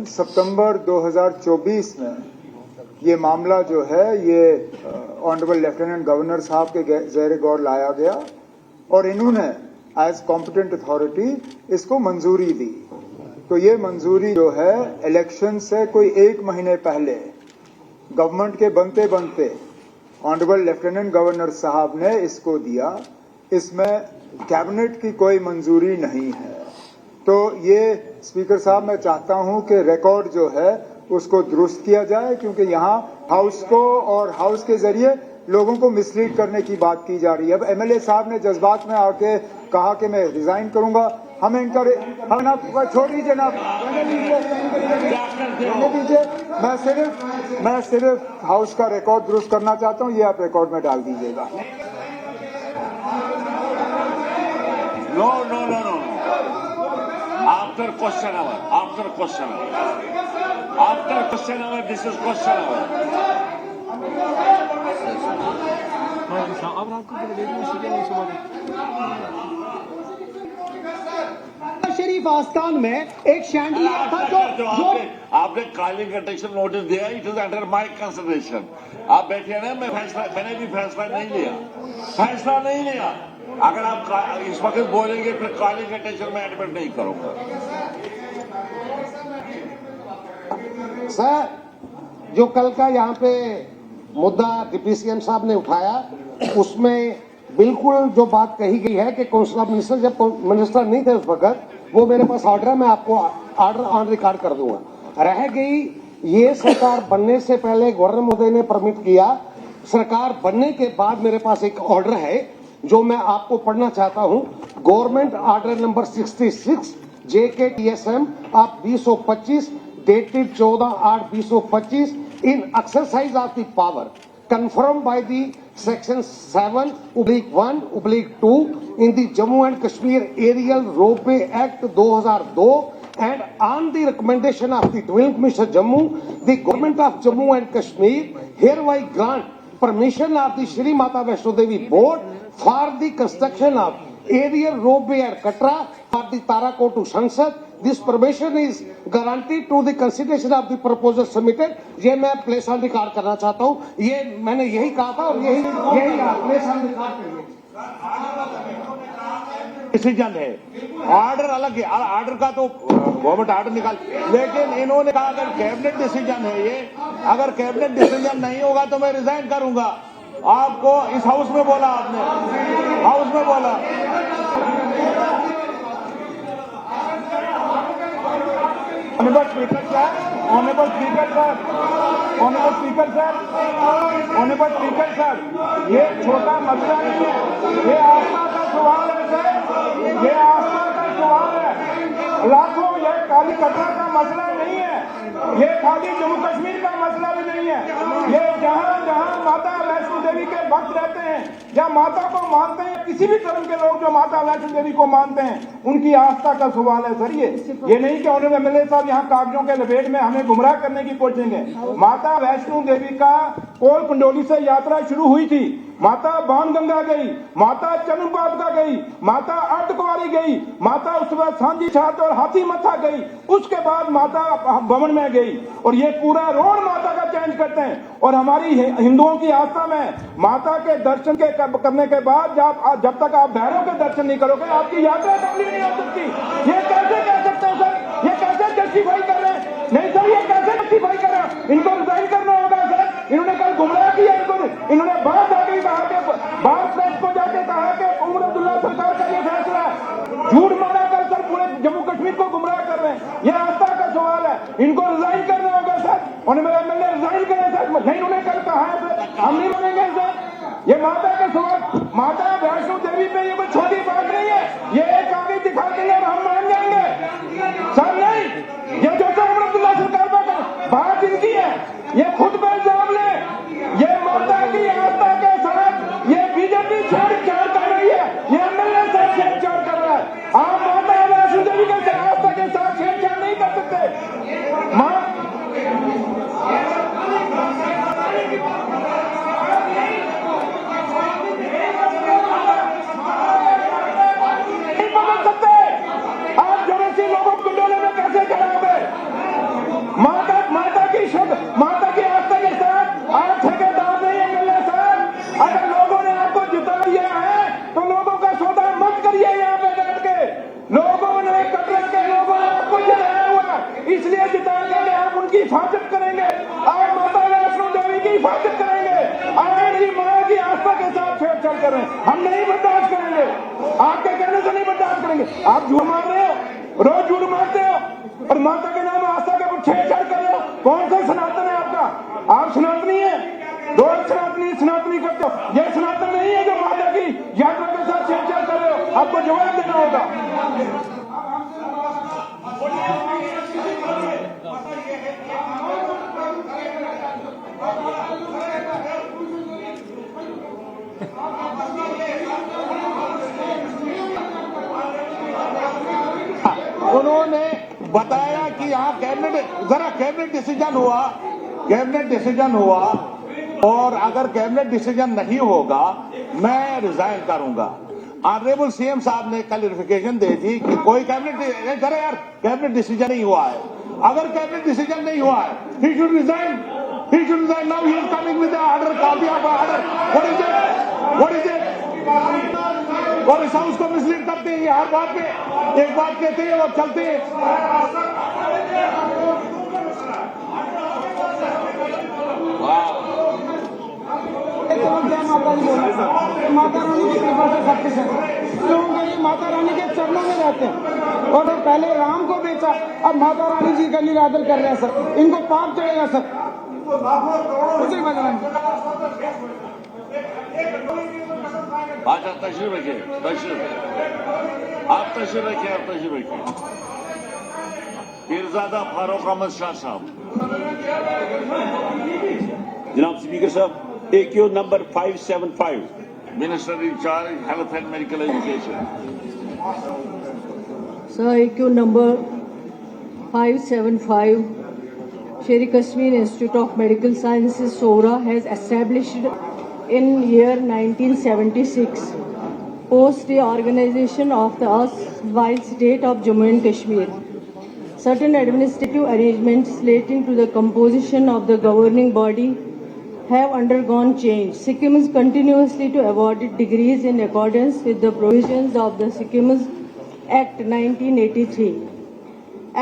सितंबर 2024 में ये मामला जो है ये ऑनरेबल लेफ्टिनेंट गवर्नर साहब के ज़ेर गौर लाया गया और इन्होंने एज कॉम्पिटेंट अथॉरिटी इसको मंजूरी दी। तो ये मंजूरी जो है इलेक्शन से कोई 1 महीने पहले गवर्नमेंट के बनते बनते ऑनरेबल लेफ्टिनेंट गवर्नर साहब ने इसको दिया। इसमें कैबिनेट की कोई मंजूरी नहीं है। तो ये स्पीकर साहब मैं चाहता हूं कि रिकॉर्ड जो है उसको दुरुस्त किया जाए, क्योंकि यहाँ हाउस को और हाउस के जरिए लोगों को मिसलीड करने की बात की जा रही है। अब एमएलए साहब ने जज्बात में आके कहा कि मैं रिजाइन करूंगा। हमें इनका छोड़ दीजिए ना, दीजिए। मैं सिर्फ हाउस का रिकॉर्ड दुरुस्त करना चाहता हूँ, ये आप रिकॉर्ड में डाल दीजिएगा। No. After question hour. After question hour, this is question hour. शरीफ आस्थान में एक शैंडलियर था जो आपने कॉलिंग अटेंशन नोटिस दिया, it is under my consideration. आप बैठिए ना, मैंने भी फैसला नहीं लिया। अगर आप इस वक्त बोलेंगे फिर कॉलिंग अटेंशन में एडमिट नहीं करूंगा। सर, जो कल का यहाँ पे मुद्दा डिप्टी सीएम साहब ने उठाया, उसमें बिल्कुल जो बात कही गई है कि काउंसिल ऑफ मिनिस्टर, जब मिनिस्टर नहीं थे उस वक्त, वो मेरे पास ऑर्डर है, मैं आपको ऑर्डर ऑन रिकॉर्ड कर दूंगा। रह गई ये सरकार बनने से पहले गवर्नर महोदय ने परमिट किया, सरकार बनने के बाद मेरे पास एक ऑर्डर है जो मैं आपको पढ़ना चाहता हूं। Government order number 66 JKTSM of 2025 dated 14/8/2025 in exercise of the power confirmed by the section 7/1/2 in the Jammu and Kashmir Aerial Roadway Act 2002 and on the recommendation of the Dwelling Commissioner Jammu, the government of Jammu and Kashmir hereby grant permission of the Shri Mata Vaishno Devi Board for the construction of aerial roadway at Katra for the Tarakot to Sansad. This permission is guaranteed to the consideration of the proposal submitted. ये मैं place on record करना चाहता हूँ। ये मैंने यही कहा था और यही प्लेस ऑन रिकॉर्ड करिए। डिसीजन है, ऑर्डर अलग है। ऑर्डर का तो गवर्नमेंट ऑर्डर निकाल, लेकिन इन्होंने कहा अगर कैबिनेट डिसीजन है ये, अगर कैबिनेट डिसीजन नहीं होगा तो मैं रिजाइन करूंगा। आपको इस हाउस में बोला, आपने हाउस में बोला। ऑनरेबल स्पीकर सर, ये छोटा मसला नहीं है, ये आस्था का सवाल है सर, ये आस्था का सवाल है। लाखों, ये खाली कटरा का मसला नहीं है, ये खाली जम्मू कश्मीर का मसला भी नहीं है। ये जहाँ जहाँ माता वैष्णो देवी के भक्त रहते हैं या माता को मानते हैं, किसी भी धर्म के लोग जो माता वैष्णो देवी को मानते हैं, उनकी आस्था का सवाल है सर। ये नहीं कि ऑनरेबल एमएलए साहब यहाँ कागजों के लपेट में हमें गुमराह करने की कोशिश। माता वैष्णो देवी का कोल कुंडोली से यात्रा शुरू हुई थी, माता बाणगंगा गई, माता चनुपादका गई, माता अर्धकुंवारी गई, माता उसके बाद सांझी छात और हाथी मत्था गई, उसके बाद माता भवन में गई। और ये पूरा रोड माता का चेंज करते हैं। और हमारी हिंदुओं की आस्था में माता के दर्शन करने के बाद जब तक आप भैरव के दर्शन नहीं करोगे, आपकी यात्रा कंप्लीट नहीं हो सकती। ये कैसे कह सकते हैं सर? ये कैसे जस्टिफाई कर रहे हैं? नहीं सर, ये कैसे जस्टिफाई कर रहे हैं? इनको रिजाइन करना होगा सर। इन्होंने कल गुमराह किया, इन्होंने बात आगे कहा कि बात प्रेस को जाके कहा कि उमर अब्दुल्ला सरकार का ये फैसला है। झूठ मारा कर सर, पूरे जम्मू कश्मीर को गुमराह कर रहे हैं। ये आस्था का सवाल है, इनको रिजाइन करना होगा सर। और मेरे एमएलए रिजाइन करें सर, नहीं उन्होंने कल कहा है सर, हम नहीं मानेंगे सर। ये माता का सवाल, माता वैष्णो देवी पे ये कोई छोटी बात नहीं है। ये एक आगे दिखा देंगे और हम मान जाएंगे सर। नहीं, ये जो उमर अब्दुल्ला सरकार पर बात इनकी है, ये खुद पे इल्जाम ले। ये माता की आस्था के साथ ये बीजेपी छेड़छाड़ कर रही है, ये एमएलए से छेड़छाड़ कर रहा है। आप माता वैष्णो देवी के आस्था के साथ छेड़छाड़ नहीं कर सकते। नहीं बदल सकते। आप जरूरी लोगों को डोले में कैसे चढ़ाओगे? की हिफाजत करेंगे, आप माता वैष्णो देवी की हिफाजत करेंगे, आप मेरी माँ की आस्था के साथ छेड़छाड़ कर रहे हैं, हम नहीं बर्दाश्त करेंगे, आपके कहने से नहीं बर्दाश्त करेंगे। आप झूठ मार रहे हो, रोज झूठ मारते हो और माता के नाम आस्था के ऊपर छेड़छाड़ कर रहे हो। कौन सा सनातन है आपका? आप सनातनी है, रोज सनातनी करते हो। ये सनातन नहीं है जो माता की यात्रा के साथ छेड़छाड़ कर रहे हो, आपको जवाब देना होगा। उन्होंने बताया कि यहाँ कैबिनेट डिसीजन हुआ और अगर कैबिनेट डिसीजन नहीं होगा मैं रिजाइन करूंगा। ऑनरेबल सीएम साहब ने क्लैरिफिकेशन दे दी कि कोई कैबिनेट डिसीजन नहीं हुआ है। अगर कैबिनेट डिसीजन नहीं हुआ है, he should resign. Now he is coming with the order, copy of order. What is it? और इस हाउस को मिसलीड करते हैं, ये हर बात पे एक बात कहते हैं और चलते हैं। माता रानी की कृपा से सब कुछ है, क्योंकि माता रानी के चरणों में रहते हैं और पहले राम को बेचा, अब माता रानी जी का निरादर कर रहे हैं सर, इनको पाप चढ़ेगा सर। उसी अच्छा तशरीफ रखिए, आप तशरीफ रखिए। पीरजादा फारूक अहमद शाह साहब। जनाब स्पीकर साहब, AQ number 575, minister in charge health and medical education. Sir, AQ number 575, Sher-e Kashmir Institute of Medical Sciences, SORA, has established in year 1976, post the organization of the erstwhile state of Jammu and Kashmir. Certain administrative arrangements relating to the composition of the governing body have undergone change. Sikkim is continuously to awarded degrees in accordance with the provisions of the Sikkim Act 1983.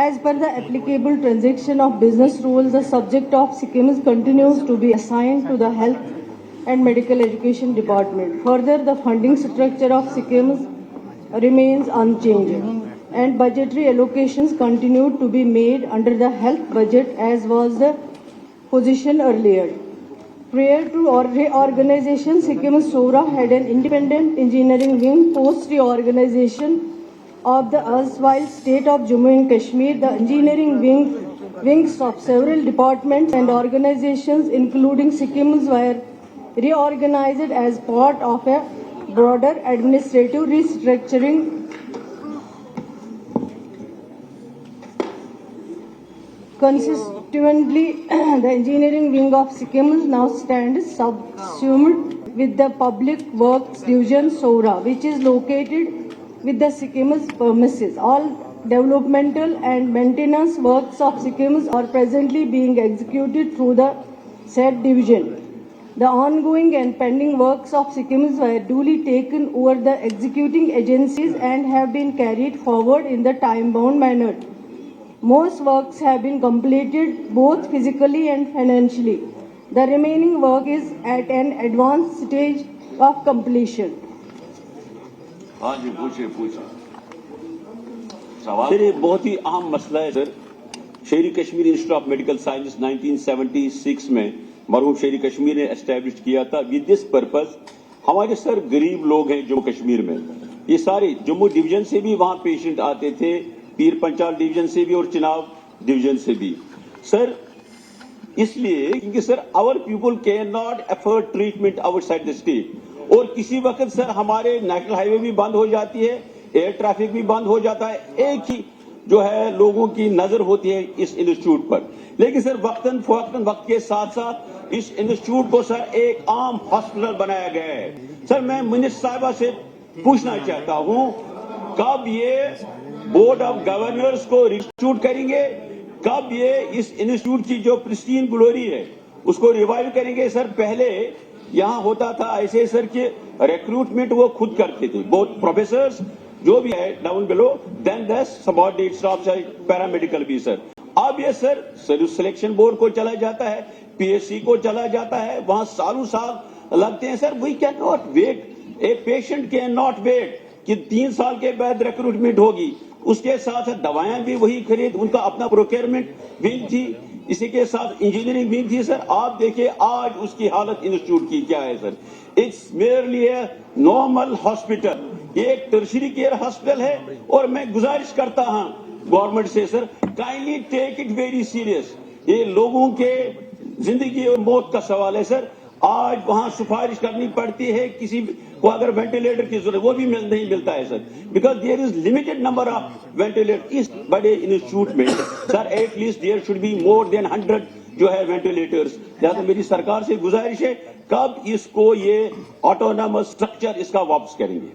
As per the applicable transaction of business rules, the subject of Sikkim continues to be assigned to the Health and Medical Education Department. Further, the funding structure of Sikkim remains unchanged, and budgetary allocations continue to be made under the health budget as was the position earlier. Prior to reorganization, Sikkim SORA had an independent engineering wing. Post reorganization of the erstwhile state of Jammu and Kashmir, the engineering wings of several departments and organizations, including Sikkim, were reorganized as part of a broader administrative restructuring. Consequently, the engineering wing of Sikkim now stands subsumed with the Public Works Division SORA, which is located with the Sikkim's premises. All developmental and maintenance works of Sikkim are presently being executed through the said division. The ongoing and pending works of Sikkim were duly taken over the executing agencies and have been carried forward in the time-bound manner. Most works have been completed both physically and financially. The remaining work is at an advanced stage of completion. हाँ जी, पूछिए सवाल। Sir ये बहुत ही अहम मसला है sir. Sher-e Kashmir institute of medical science 1976 में मरहूम शेर-ए कश्मीर ने एस्टेब्लिश किया था विद दिस पर्पज। हमारे सर गरीब लोग हैं जम्मू कश्मीर में, ये सारे जम्मू डिवीजन से भी वहां पेशेंट आते थे, पीर पंचाल डिवीजन से भी और चिनाब डिवीजन से भी सर। इसलिए क्योंकि sir our people can not afford treatment outside the state, और किसी वक्त सर हमारे नेशनल हाईवे भी बंद हो जाती है, एयर ट्रैफिक भी बंद हो जाता है, एक ही जो है लोगों की नजर होती है इस इंस्टीट्यूट पर। लेकिन सर वक्त के साथ साथ इस इंस्टीट्यूट को सर एक आम हॉस्पिटल बनाया गया है। सर मैं मिनिस्टर साहिबा से पूछना चाहता हूं, कब ये बोर्ड ऑफ गवर्नर्स को रिस्टिट्यूट करेंगे, कब ये इस इंस्टीट्यूट की जो प्रिस्टीन ग्लोरी है उसको रिवाइव करेंगे। सर पहले यहां होता था ऐसे सर कि रिक्रूटमेंट वो खुद करते थे, बोथ प्रोफेसर्स जो भी है down below, then the subordinate staff paramedical भी सर। अब ये सर सर्विस सिलेक्शन बोर्ड को चला जाता है, पीएससी को चला जाता है, वहां सालों साल लगते हैं sir. We can not wait, a patient can not wait कि 3 साल के बाद रिक्रूटमेंट होगी। उसके साथ दवाएं भी वही खरीद, उनका अपना प्रोक्योरमेंट विंग थी, इसी के साथ इंजीनियरिंग विंग थी सर। आप देखिए आज उसकी हालत इंस्टीट्यूट की क्या है sir. It's merely a normal hospital, ये एक टर्शियरी केयर हॉस्पिटल है। और मैं गुजारिश करता हूं गवर्नमेंट से sir, kindly take it very serious. ये लोगों के जिंदगी और मौत का सवाल है सर। आज वहां सिफारिश करनी पड़ती है किसी को अगर वेंटिलेटर की जरूरत, वो भी नहीं मिलता है sir, because there is limited number of ventilator इस बड़े इंस्टीट्यूट में sir. At least there should be more than 100 जो है वेंटिलेटर्स। लिहाजा मेरी सरकार से गुजारिश है, कब इसको ये ऑटोनॉमस स्ट्रक्चर इसका वापस करेंगे।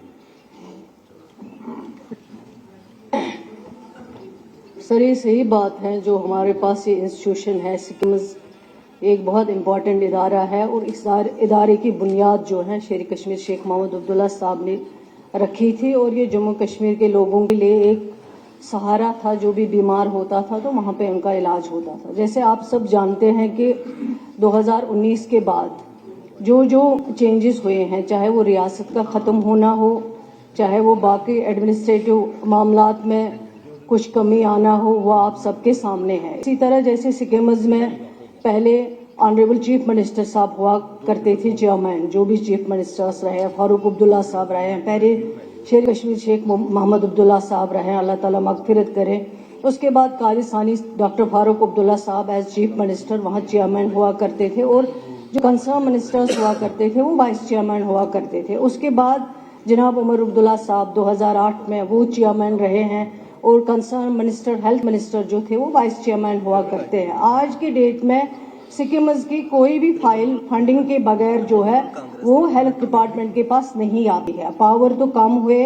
सर ये सही बात है, जो हमारे पास ये इंस्टीट्यूशन है सिक्किम्स एक बहुत इम्पॉर्टेंट इदारा है, और इस इदारे की बुनियाद जो है शेर कश्मीर शेख मोहम्मद अब्दुल्ला साहब ने रखी थी। और ये जम्मू कश्मीर के लोगों के लिए एक सहारा था, जो भी बीमार होता था तो वहाँ पे उनका इलाज होता था। जैसे आप सब जानते हैं कि 2019 के बाद जो चेंजेस हुए हैं, चाहे वो रियासत का ख़त्म होना हो, चाहे वो बाकी एडमिनिस्ट्रेटिव मामलात में कुछ कमी आना हो, वो आप सबके सामने है। इसी तरह जैसे सिक्किम्स में पहले ऑनरेबल चीफ मिनिस्टर साहब हुआ करते थे चेयरमैन, जो भी चीफ मिनिस्टर्स रहे, फारूक अब्दुल्ला साहब रहे हैं, पहले शेर कश्मीर शेख मोहम्मद अब्दुल्ला साहब रहे, अल्लाह ताला मगफिरत करें। उसके बाद कादिसानी डॉक्टर फारूक अब्दुल्ला साहब एज चीफ मिनिस्टर वहाँ चेयरमैन हुआ करते थे, और जो कंसर्न मिनिस्टर्स हुआ करते थे वो वाइस चेयरमैन हुआ करते थे। उसके बाद जनाब उमर अब्दुल्ला साहब 2008 में वो चेयरमैन रहे हैं, और कंसर्न मिनिस्टर हेल्थ मिनिस्टर जो थे वो वाइस चेयरमैन हुआ करते हैं। आज की डेट में सिक्किम्स की कोई भी फाइल फंडिंग के बगैर जो है वो हेल्थ डिपार्टमेंट के पास नहीं आती है। पावर तो कम हुए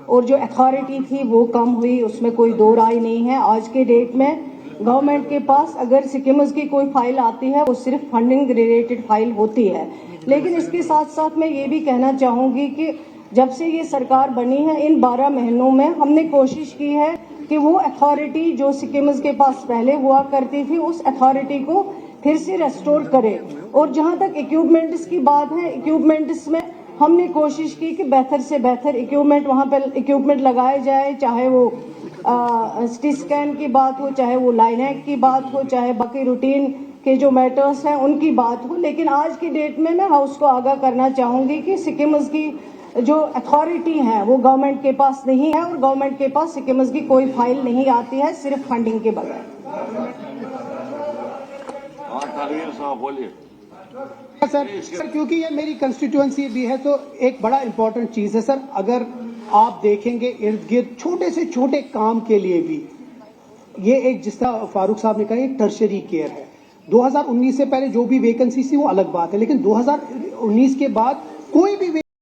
और जो अथॉरिटी थी वो कम हुई, उसमें कोई दो राय नहीं है। आज के डेट में गवर्नमेंट के पास अगर सिक्किम्स की कोई फाइल आती है वो सिर्फ फंडिंग रिलेटेड फाइल होती है। लेकिन इसके साथ साथ मैं ये भी कहना चाहूंगी कि जब से ये सरकार बनी है, इन 12 महीनों में हमने कोशिश की है कि वो अथॉरिटी जो सिक्किम्स के पास पहले हुआ करती थी उस अथॉरिटी को फिर से रेस्टोर करें। और जहां तक इक्विपमेंट्स की बात है, इक्विपमेंट्स में हमने कोशिश की कि बेहतर से बेहतर इक्विपमेंट वहां पर इक्विपमेंट लगाए जाए, चाहे वो सिटी स्कैन की बात हो, चाहे वो लाइनैक की बात हो, चाहे बाकी रूटीन के जो मैटर्स हैं उनकी बात हो। लेकिन आज की डेट में मैं हाउस को आगाह करना चाहूंगी कि सिक्किम्स की जो अथॉरिटी है वो गवर्नमेंट के पास नहीं है, और गवर्नमेंट के पास सिक्किम्स की कोई फाइल नहीं आती है सिर्फ फंडिंग के बगैर। साहब बोलिए सर क्योंकि ये मेरी कंस्टिट्यूएंसी भी है तो एक बड़ा इंपॉर्टेंट चीज है सर। अगर आप देखेंगे इर्द गिर्द छोटे से छोटे काम के लिए भी ये एक, जिस तरह फारूक साहब ने कहा, ये टर्शरी केयर है। 2019 से पहले जो भी वैकेंसी थी वो अलग बात है, लेकिन 2019 के बाद कोई भी